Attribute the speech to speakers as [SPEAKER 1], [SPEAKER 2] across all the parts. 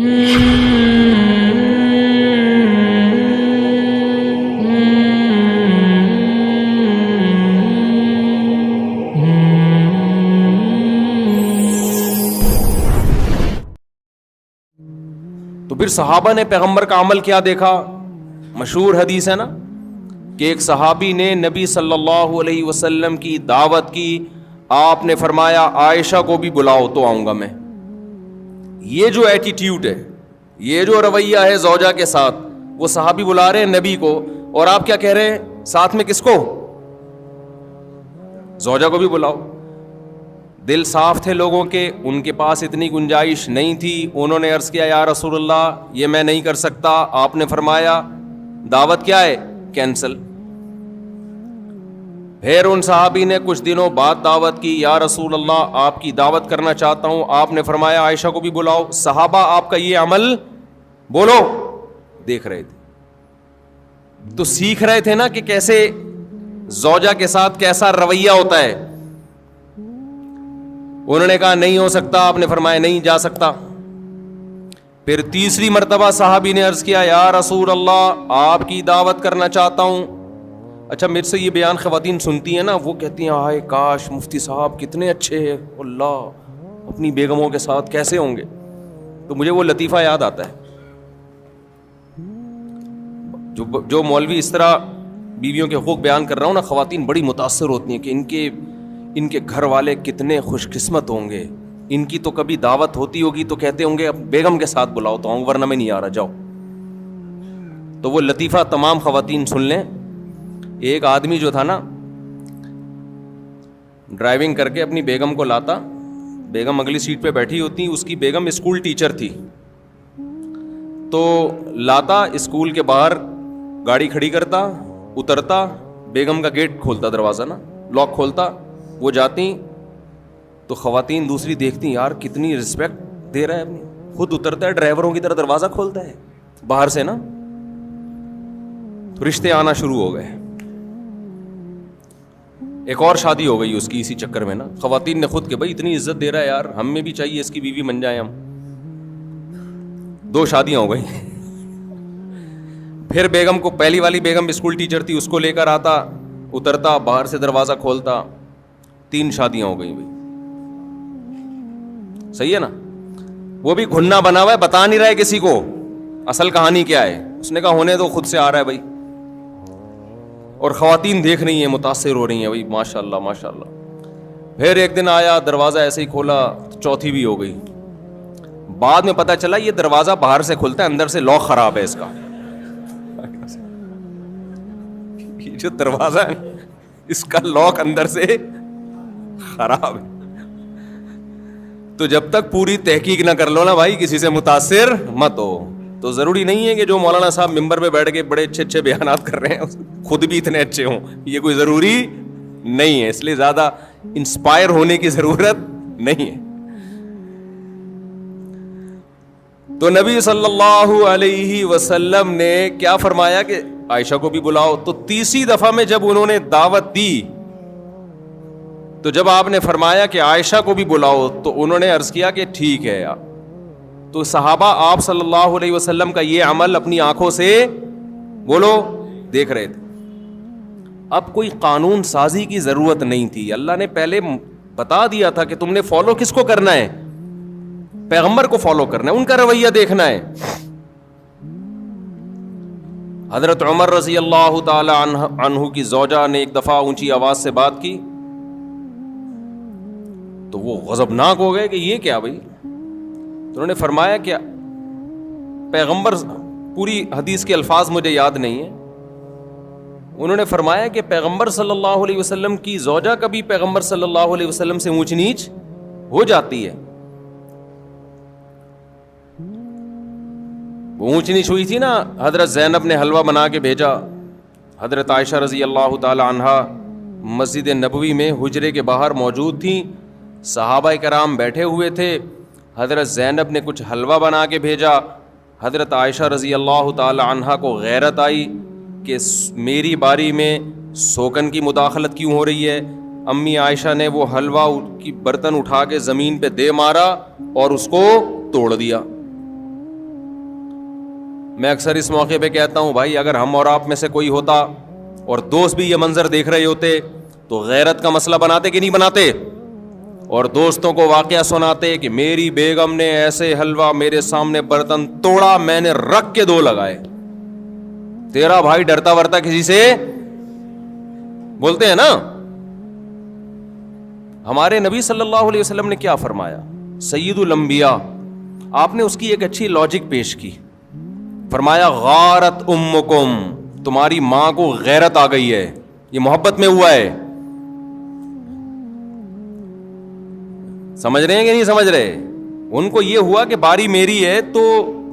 [SPEAKER 1] تو پھر صحابہ نے پیغمبر کا عمل کیا دیکھا؟ مشہور حدیث ہے نا کہ ایک صحابی نے نبی صلی اللہ علیہ وسلم کی دعوت کی، آپ نے فرمایا عائشہ کو بھی بلاؤ تو آؤں گا میں۔ یہ جو ایٹیٹیوڈ ہے، یہ جو رویہ ہے زوجہ کے ساتھ، وہ صحابی بلا رہے ہیں نبی کو، اور آپ کیا کہہ رہے ہیں ساتھ میں؟ کس کو؟ زوجہ کو بھی بلاؤ۔ دل صاف تھے لوگوں کے، ان کے پاس اتنی گنجائش نہیں تھی، انہوں نے عرض کیا یا رسول اللہ یہ میں نہیں کر سکتا، آپ نے فرمایا دعوت کیا ہے؟ کینسل۔ پھر ان صحابی نے کچھ دنوں بعد دعوت کی، یا رسول اللہ آپ کی دعوت کرنا چاہتا ہوں، آپ نے فرمایا عائشہ کو بھی بلاؤ۔ صحابہ آپ کا یہ عمل بولو دیکھ رہے تھے، تو سیکھ رہے تھے نا کہ کیسے زوجہ کے ساتھ کیسا رویہ ہوتا ہے۔ انہوں نے کہا نہیں ہو سکتا، آپ نے فرمایا نہیں جا سکتا۔ پھر تیسری مرتبہ صحابی نے عرض کیا یا رسول اللہ آپ کی دعوت کرنا چاہتا ہوں۔ اچھا میرے سے یہ بیان خواتین سنتی ہیں نا، وہ کہتی ہیں ہائے کاش مفتی صاحب کتنے اچھے ہیں، اللہ اپنی بیگموں کے ساتھ کیسے ہوں گے۔ تو مجھے وہ لطیفہ یاد آتا ہے، جو مولوی اس طرح بیویوں کے حقوق بیان کر رہا ہوں نا، خواتین بڑی متاثر ہوتی ہیں کہ ان کے گھر والے کتنے خوش قسمت ہوں گے، ان کی تو کبھی دعوت ہوتی ہوگی تو کہتے ہوں گے اب بیگم کے ساتھ بلاؤ تو آؤں ورنہ میں نہیں آ رہا، جاؤ۔ تو وہ لطیفہ تمام خواتین سن لیں۔ ایک آدمی جو تھا نا، ڈرائیونگ کر کے اپنی بیگم کو لاتا، بیگم اگلی سیٹ پہ بیٹھی ہوتی، اس کی بیگم اسکول ٹیچر تھی، تو لاتا اسکول کے باہر گاڑی کھڑی کرتا، اترتا، بیگم کا گیٹ کھولتا، دروازہ نا لاک کھولتا، وہ جاتی تو خواتین دوسری دیکھتی یار کتنی رسپیکٹ دے رہا ہے اپنی، خود اترتا ہے ڈرائیوروں کی طرح دروازہ کھولتا ہے باہر سے نا، تو رشتے آنا شروع ہو گئے۔ ایک اور شادی ہو گئی اس کی اسی چکر میں نا، خواتین نے خود کہ بھائی اتنی عزت دے رہا ہے یار ہم میں بھی چاہیے اس کی بیوی بن جائیں ہم۔ 2 شادیاں ہو گئی۔ پھر بیگم کو، پہلی والی بیگم اسکول ٹیچر تھی، اس کو لے کر آتا، اترتا، باہر سے دروازہ کھولتا، 3 شادیاں ہو گئی بھائی۔ صحیح ہے نا؟ وہ بھی گھننا بنا ہوا ہے، بتا نہیں رہا ہے کسی کو اصل کہانی کیا ہے، اس نے کہا ہونے تو خود سے آ رہا ہے بھائی، اور خواتین دیکھ رہی ہیں متاثر ہو رہی ہیں بھائی ماشاء اللہ ماشاء اللہ۔ پھر ایک دن آیا، دروازہ ایسے ہی کھولا، 4تھی بھی ہو گئی۔ بعد میں پتا چلا یہ دروازہ باہر سے کھلتا ہے، اندر سے لاک خراب ہے اس کا، یہ جو دروازہ ہے اس کا لاک اندر سے خراب ہے۔ تو جب تک پوری تحقیق نہ کر لو نا بھائی کسی سے متاثر مت ہو۔ تو ضروری نہیں ہے کہ جو مولانا صاحب ممبر پہ بیٹھ کے بڑے اچھے اچھے بیانات کر رہے ہیں خود بھی اتنے اچھے ہوں، یہ کوئی ضروری نہیں ہے، اس لیے زیادہ انسپائر ہونے کی ضرورت نہیں ہے۔ تو نبی صلی اللہ علیہ وسلم نے کیا فرمایا کہ عائشہ کو بھی بلاؤ۔ تو تیسری دفعہ میں جب انہوں نے دعوت دی تو جب آپ نے فرمایا کہ عائشہ کو بھی بلاؤ تو انہوں نے عرض کیا کہ ٹھیک ہے۔ تو صحابہ آپ صلی اللہ علیہ وسلم کا یہ عمل اپنی آنکھوں سے بولو دیکھ رہے تھے۔ اب کوئی قانون سازی کی ضرورت نہیں تھی، اللہ نے پہلے بتا دیا تھا کہ تم نے فالو کس کو کرنا ہے؟ پیغمبر کو فالو کرنا ہے، ان کا رویہ دیکھنا ہے۔ حضرت عمر رضی اللہ تعالی عنہ کی زوجہ نے ایک دفعہ اونچی آواز سے بات کی تو وہ غضبناک ہو گئے کہ یہ کیا بھائی؟ تو انہوں نے فرمایا کہ پیغمبر، پوری حدیث کے الفاظ مجھے یاد نہیں ہیں، انہوں نے فرمایا کہ پیغمبر صلی اللہ علیہ وسلم کی زوجہ کبھی پیغمبر صلی اللہ علیہ وسلم سے اونچ نیچ ہو جاتی ہے؟ وہ اونچ نیچ ہوئی تھی نا، حضرت زینب نے حلوہ بنا کے بھیجا، حضرت عائشہ رضی اللہ تعالی عنہا مسجد نبوی میں حجرے کے باہر موجود تھیں، صحابہ کرام بیٹھے ہوئے تھے، حضرت زینب نے کچھ حلوہ بنا کے بھیجا، حضرت عائشہ رضی اللہ تعالی عنہا کو غیرت آئی کہ میری باری میں سوکن کی مداخلت کیوں ہو رہی ہے۔ امی عائشہ نے وہ حلوہ کی برتن اٹھا کے زمین پہ دے مارا اور اس کو توڑ دیا۔ میں اکثر اس موقع پہ کہتا ہوں بھائی اگر ہم اور آپ میں سے کوئی ہوتا اور دوست بھی یہ منظر دیکھ رہے ہوتے تو غیرت کا مسئلہ بناتے کہ نہیں بناتے, اور دوستوں کو واقعہ سناتے کہ میری بیگم نے ایسے حلوہ میرے سامنے برتن توڑا, میں نے رکھ کے 2 لگائے. تیرا بھائی ڈرتا ورتا کسی سے, بولتے ہیں نا. ہمارے نبی صلی اللہ علیہ وسلم نے کیا فرمایا, سید الانبیاء, آپ نے اس کی ایک اچھی لاجک پیش کی. فرمایا غارت امکم, تمہاری ماں کو غیرت آ گئی ہے. یہ محبت میں ہوا ہے. سمجھ رہے ہیں کہ نہیں سمجھ رہے؟ ان کو یہ ہوا کہ باری میری ہے تو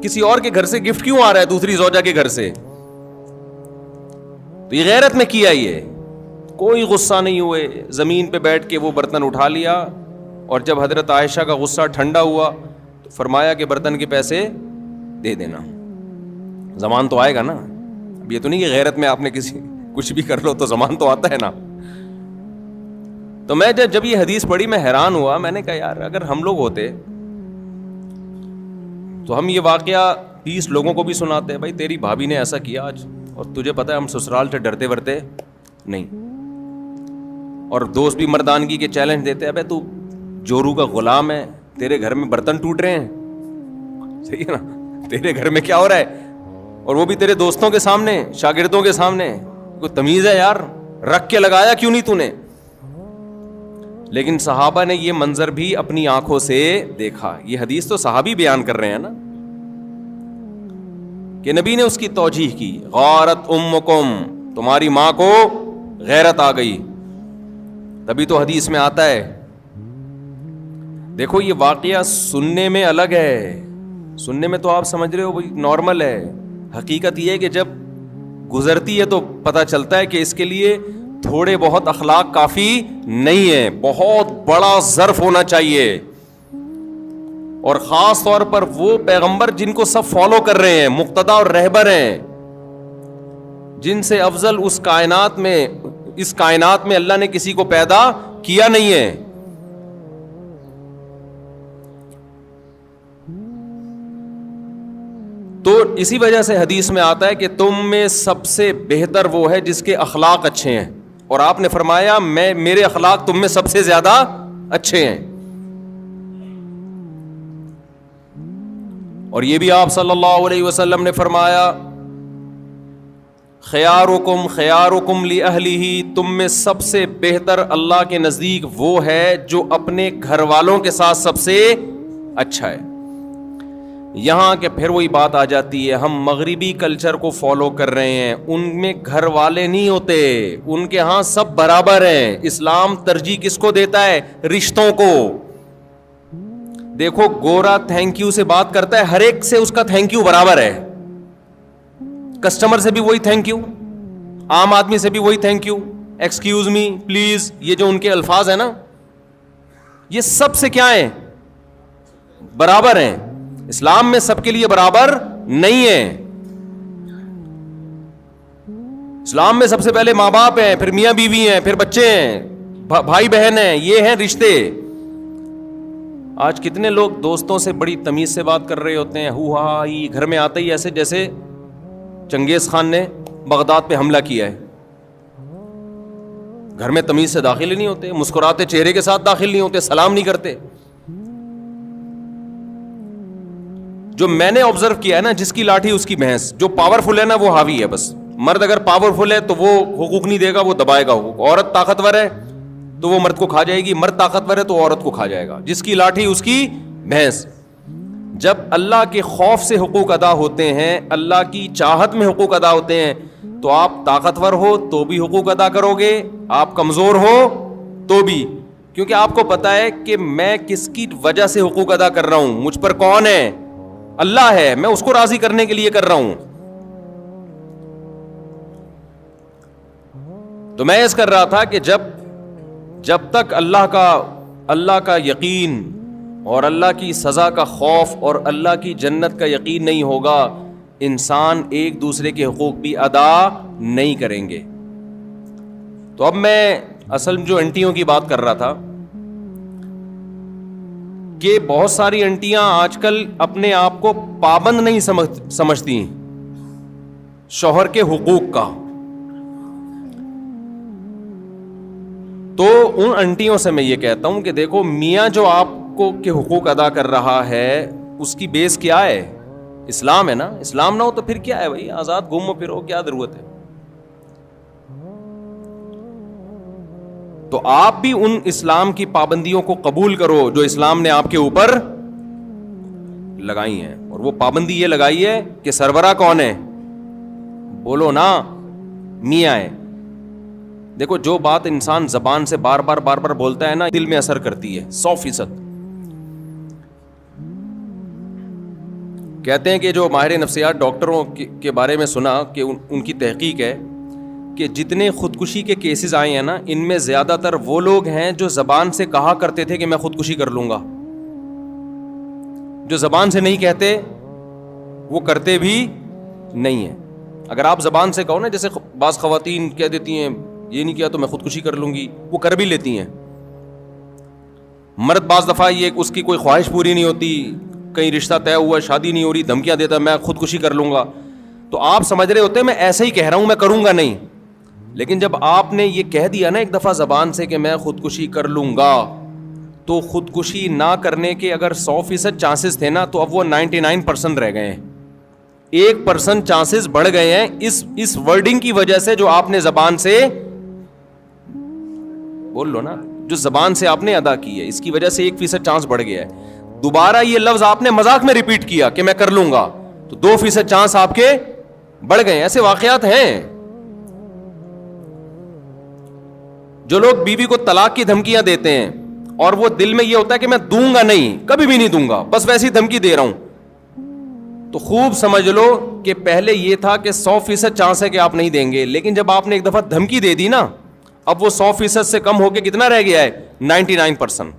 [SPEAKER 1] کسی اور کے گھر سے گفٹ کیوں آ رہا ہے, دوسری زوجہ کے گھر سے. تو یہ غیرت میں کیا, یہ کوئی غصہ نہیں ہوئے, زمین پہ بیٹھ کے وہ برتن اٹھا لیا. اور جب حضرت عائشہ کا غصہ ٹھنڈا ہوا تو فرمایا کہ برتن کے پیسے دے دینا. زمان تو آئے گا نا, اب یہ تو نہیں کہ غیرت میں آپ نے کسی کچھ بھی کر لو تو زمان تو آتا ہے نا. تو میں جب یہ حدیث پڑھی میں حیران ہوا. میں نے کہا یار اگر ہم لوگ ہوتے تو ہم یہ واقعہ 20 لوگوں کو بھی سناتے, بھائی تیری بھابھی نے ایسا کیا آج, اور تجھے پتا ہے ہم سسرال سے ڈرتے ورتے نہیں. اور دوست بھی مردانگی کے چیلنج دیتے, ابے تو جورو کا غلام ہے, تیرے گھر میں برتن ٹوٹ رہے ہیں, صحیح ہے نا, تیرے گھر میں کیا ہو رہا ہے, اور وہ بھی تیرے دوستوں کے سامنے, شاگردوں کے سامنے. کوئی تمیز ہے یار, رکھ کے لگایا کیوں نہیں تو نے. لیکن صحابہ نے یہ منظر بھی اپنی آنکھوں سے دیکھا. یہ حدیث تو صحابی بیان کر رہے ہیں نا, کہ نبی نے اس کی توجیح کی, غارت امکم, تمہاری ماں کو غیرت آ گئی. تبھی تو حدیث میں آتا ہے. دیکھو یہ واقعہ سننے میں الگ ہے, سننے میں تو آپ سمجھ رہے ہو بھائی نارمل ہے. حقیقت یہ ہے کہ جب گزرتی ہے تو پتہ چلتا ہے کہ اس کے لیے تھوڑے بہت اخلاق کافی نہیں ہے, بہت بڑا ظرف ہونا چاہیے. اور خاص طور پر وہ پیغمبر جن کو سب فالو کر رہے ہیں, مقتدا اور رہبر ہیں, جن سے افضل اس کائنات میں اللہ نے کسی کو پیدا کیا نہیں ہے. تو اسی وجہ سے حدیث میں آتا ہے کہ تم میں سب سے بہتر وہ ہے جس کے اخلاق اچھے ہیں, اور آپ نے فرمایا میرے اخلاق تم میں سب سے زیادہ اچھے ہیں. اور یہ بھی آپ صلی اللہ علیہ وسلم نے فرمایا خیارکم خیارکم لأہلہ, تم میں سب سے بہتر اللہ کے نزدیک وہ ہے جو اپنے گھر والوں کے ساتھ سب سے اچھا ہے. یہاں کہ پھر وہی بات آ جاتی ہے, ہم مغربی کلچر کو فالو کر رہے ہیں, ان میں گھر والے نہیں ہوتے, ان کے ہاں سب برابر ہیں. اسلام ترجیح کس کو دیتا ہے؟ رشتوں کو. دیکھو گورا تھینک یو سے بات کرتا ہے, ہر ایک سے اس کا تھینک یو برابر ہے. کسٹمر سے بھی وہی تھینک یو, عام آدمی سے بھی وہی thank you, excuse me, please, یہ جو ان کے الفاظ ہیں نا, یہ سب سے کیا ہیں؟ برابر ہیں. اسلام میں سب کے لیے برابر نہیں ہے. اسلام میں سب سے پہلے ماں باپ ہیں, پھر میاں بیوی ہیں, پھر بچے ہیں, بھائی بہن ہیں, یہ ہیں رشتے. آج کتنے لوگ دوستوں سے بڑی تمیز سے بات کر رہے ہوتے ہیں, ہو ہا ہی, گھر میں آتے ہی ایسے جیسے چنگیز خان نے بغداد پہ حملہ کیا ہے. گھر میں تمیز سے داخل ہی نہیں ہوتے, مسکراتے چہرے کے ساتھ داخل نہیں ہوتے, سلام نہیں کرتے. جو میں نے آبزرو کیا ہے نا, جس کی لاٹھی اس کی بھینس, جو پاورفل ہے نا وہ حاوی ہے بس. مرد اگر پاورفل ہے تو وہ حقوق نہیں دے گا, وہ دبائے گا حقوق. عورت طاقتور ہے تو وہ مرد کو کھا جائے گی, مرد طاقتور ہے تو عورت کو کھا جائے گا. جس کی لاٹھی اس کی بھینس. جب اللہ کے خوف سے حقوق ادا ہوتے ہیں, اللہ کی چاہت میں حقوق ادا ہوتے ہیں, تو آپ طاقتور ہو تو بھی حقوق ادا کرو گے, آپ کمزور ہو تو بھی, کیونکہ آپ کو پتا ہے کہ میں کس کی وجہ سے حقوق ادا کر رہا ہوں, مجھ پر کون ہے؟ اللہ ہے, میں اس کو راضی کرنے کے لیے کر رہا ہوں. تو میں اس کر رہا تھا کہ جب تک اللہ کا یقین اور اللہ کی سزا کا خوف اور اللہ کی جنت کا یقین نہیں ہوگا, انسان ایک دوسرے کے حقوق بھی ادا نہیں کریں گے. تو اب میں اصل جو انٹیوں کی بات کر رہا تھا کہ بہت ساری انٹیاں آج کل اپنے آپ کو پابند نہیں سمجھتی, شوہر کے حقوق کا. تو ان انٹیوں سے میں یہ کہتا ہوں کہ دیکھو میاں جو آپ کو کے حقوق ادا کر رہا ہے اس کی بیس کیا ہے؟ اسلام ہے نا. اسلام نہ ہو تو پھر کیا ہے بھائی؟ آزاد گھومو پھرو, کیا ضرورت ہے؟ تو آپ بھی ان اسلام کی پابندیوں کو قبول کرو جو اسلام نے آپ کے اوپر لگائی ہیں. اور وہ پابندی یہ لگائی ہے کہ سربراہ کون ہے؟ بولو نا, میاں ہے. دیکھو جو بات انسان زبان سے بار بار بولتا ہے نا, دل میں اثر کرتی ہے 100%. کہتے ہیں کہ جو ماہر نفسیات ڈاکٹروں کے بارے میں سنا کہ ان کی تحقیق ہے کہ جتنے خودکشی کے کیسز آئے ہیں نا, ان میں زیادہ تر وہ لوگ ہیں جو زبان سے کہا کرتے تھے کہ میں خودکشی کر لوں گا. جو زبان سے نہیں کہتے وہ کرتے بھی نہیں ہیں. اگر آپ زبان سے کہو نا, جیسے بعض خواتین کہہ دیتی ہیں یہ نہیں کیا تو میں خودکشی کر لوں گی, وہ کر بھی لیتی ہیں. مرد بعض دفعہ یہ اس کی کوئی خواہش پوری نہیں ہوتی, کہیں رشتہ طے ہوا, شادی نہیں ہو رہی, دھمکیاں دیتا میں خودکشی کر لوں گا. تو آپ سمجھ رہے ہوتے ہیں میں ایسے ہی کہہ رہا ہوں, میں کروں گا نہیں. لیکن جب آپ نے یہ کہہ دیا نا ایک دفعہ زبان سے کہ میں خودکشی کر لوں گا, تو خودکشی نہ کرنے کے اگر 100% چانسز تھے نا, تو اب وہ 99% رہ گئے ہیں. 1% چانسز بڑھ گئے ہیں اس ورڈنگ کی وجہ سے جو آپ نے زبان سے بول لو نا, جو زبان سے آپ نے ادا کی ہے, اس کی وجہ سے 1% چانس بڑھ گیا ہے. دوبارہ یہ لفظ آپ نے مذاق میں ریپیٹ کیا کہ میں کر لوں گا, تو 2% چانس آپ کے بڑھ گئے. ایسے واقعات ہیں. جو لوگ بیوی کو طلاق کی دھمکیاں دیتے ہیں اور وہ دل میں یہ ہوتا ہے کہ میں دوں گا نہیں, کبھی بھی نہیں دوں گا, بس ویسی دھمکی دے رہا ہوں, تو خوب سمجھ لو کہ پہلے یہ تھا کہ 100% چانس ہے کہ آپ نہیں دیں گے, لیکن جب آپ نے ایک دفعہ دھمکی دے دی نا, اب وہ 100% سے کم ہو کے کتنا رہ گیا ہے؟ 99%.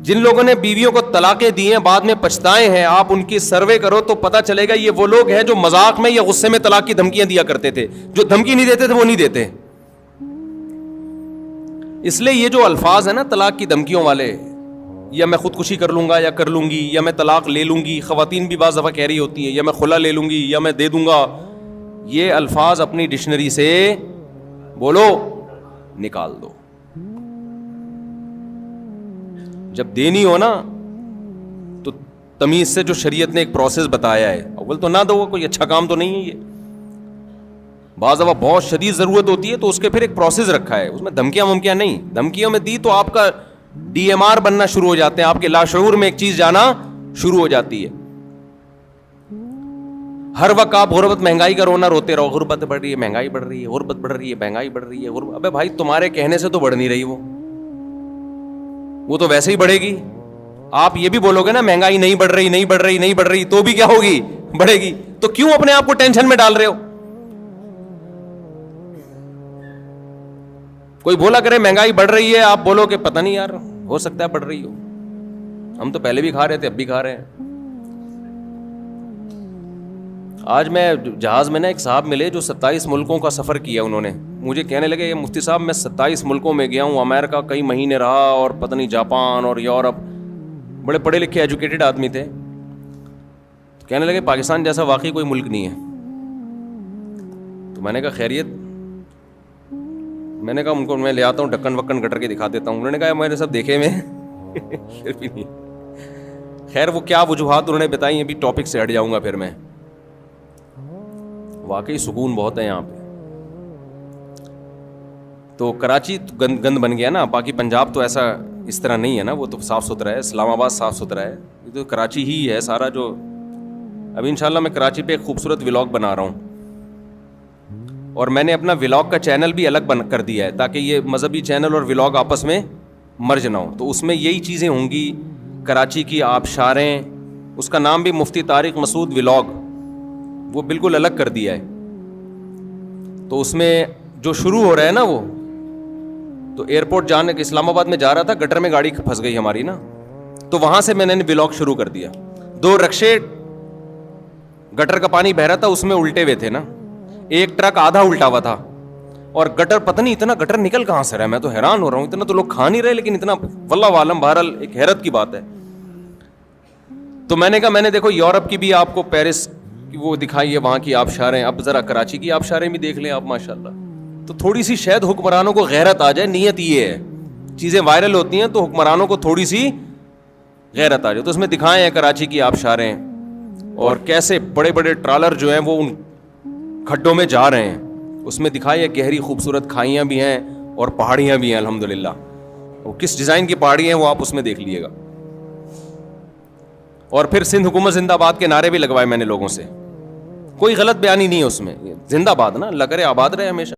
[SPEAKER 1] جن لوگوں نے بیویوں کو طلاقیں دی ہیں بعد میں پچھتائے ہیں, آپ ان کی سروے کرو تو پتا چلے گا یہ وہ لوگ ہیں جو مذاق میں یا غصے میں طلاق کی دھمکیاں دیا کرتے تھے. جو دھمکی نہیں دیتے تھے وہ نہیں دیتے. اس لیے یہ جو الفاظ ہیں نا طلاق کی دھمکیوں والے, یا میں خودکشی کر لوں گا یا کر لوں گی, یا میں طلاق لے لوں گی, خواتین بھی بعض دفعہ کہہ رہی ہوتی ہیں یا میں خلا لے لوں گی یا میں دے دوں گا, یہ الفاظ اپنی ڈکشنری سے بولو نکال دو. جب دینی ہو نا تو تمیز سے, جو شریعت نے ایک پروسیس بتایا ہے, اول تو نہ دو, کوئی اچھا کام تو نہیں ہے یہ. بعض دفعہ بہت شدید ضرورت ہوتی ہے تو اس کے پھر ایک پروسیس رکھا ہے, اس میں دھمکیاں ممکن نہیں. دھمکیوں میں دی تو آپ کا DMR بننا شروع ہو جاتے ہیں, آپ کے لاشعور میں ایک چیز جانا شروع ہو جاتی ہے. ہر وقت آپ غربت مہنگائی کا رونا روتے رہو, غربت بڑھ رہی ہے, مہنگائی بڑھ رہی ہے, غربت بڑھ رہی ہے, مہنگائی بڑھ رہی ہے. ابے بھائی تمہارے کہنے سے تو بڑھ نہیں رہی, وہ تو ویسے ہی بڑھے گی. آپ یہ بھی بولو گے نا مہنگائی نہیں بڑھ رہی, نہیں بڑھ رہی, نہیں بڑھ رہی, تو بھی کیا ہوگی؟ بڑھے گی. تو کیوں اپنے آپ کو ٹینشن میں ڈال رہے ہو؟ کوئی بولا کرے مہنگائی بڑھ رہی ہے, آپ بولو کہ پتہ نہیں یار, ہو سکتا ہے بڑھ رہی ہو, ہم تو پہلے بھی کھا رہے تھے اب بھی کھا رہے ہیں. آج میں جہاز میں نا ایک صاحب ملے جو 27 ملکوں کا سفر کیا. انہوں نے مجھے کہنے لگے یہ مفتی صاحب میں 27 ملکوں میں گیا ہوں, امریکہ کئی مہینے رہا, اور پتہ نہیں جاپان اور یورپ. بڑے پڑھے لکھے ایجوکیٹڈ آدمی تھے. کہنے لگے پاکستان جیسا واقعی کوئی ملک نہیں ہے. تو میں نے کہا خیریت؟ میں نے کہا ان کو میں لے آتا ہوں, ڈھکن وکن کٹر کے دکھا دیتا ہوں. انہوں نے کہا میں نے سب دیکھے میں پھر بھی نہیں. خیر وہ کیا وجوہات انہوں نے بتائی, ابھی ٹاپک سے ہٹ جاؤں گا پھر میں. واقعی سکون بہت ہے یہاں پہ. تو کراچی گند بن گیا نا, باقی پنجاب تو ایسا اس طرح نہیں ہے نا, وہ تو صاف ستھرا ہے. اسلام آباد صاف ستھرا ہے, یہ تو کراچی ہی ہے سارا. جو ابھی انشاءاللہ میں کراچی پہ ایک خوبصورت ولاگ بنا رہا ہوں, اور میں نے اپنا ولاگ کا چینل بھی الگ بن کر دیا ہے تاکہ یہ مذہبی چینل اور ولاگ آپس میں مرج نہ ہو. تو اس میں یہی چیزیں ہوں گی, کراچی کی آبشاریں. اس کا نام بھی مفتی طارق مسعود ولاگ, وہ بالکل الگ کر دیا ہے. تو اس میں جو شروع ہو رہا ہے نا, وہ تو ایئرپورٹ جانے کے اسلام آباد میں جا رہا تھا, گٹر میں گاڑی پھنس گئی ہماری نا, تو وہاں سے میں نے ولاگ شروع کر دیا. 2 رکشے گٹر کا پانی بہ رہا تھا اس میں الٹے ہوئے تھے نا, ایک ٹرک آدھا الٹا ہوا تھا, اور گٹر پتہ نہیں اتنا گٹر نکل کہاں سے رہا ہے. میں تو حیران ہو رہا ہوں, اتنا تو لوگ کھا نہیں رہے, لیکن اتنا واللہ عالم. بہرحال ایک حیرت کی بات ہے. تو میں نے کہا میں نے دیکھو یورپ کی بھی آپ کو پیرس کہ وہ دکھائیے وہاں کی آبشاریں. اب ذرا کراچی کی آبشاریں بھی دیکھ لیں آپ ماشاءاللہ. تو تھوڑی سی شاید حکمرانوں کو غیرت آ جائے. نیت یہ ہے, چیزیں وائرل ہوتی ہیں تو حکمرانوں کو تھوڑی سی غیرت آ جائے. تو اس میں دکھائیں ہیں کراچی کی آبشاریں, اور کیسے بڑے بڑے ٹرالر جو ہیں وہ ان کھڈوں میں جا رہے ہیں. اس میں دکھائیے گہری خوبصورت کھائیاں بھی ہیں اور پہاڑیاں بھی ہیں الحمدللہ. وہ کس ڈیزائن کی پہاڑی ہیں وہ آپ اس میں دیکھ لیجیے گا. اور پھر سندھ حکومت زندہ باد کے نعرے بھی لگوائے میں نے لوگوں سے. کوئی غلط بیانی نہیں ہے اس میں, زندہ باد نا, اللہ کرے آباد رہے ہمیشہ.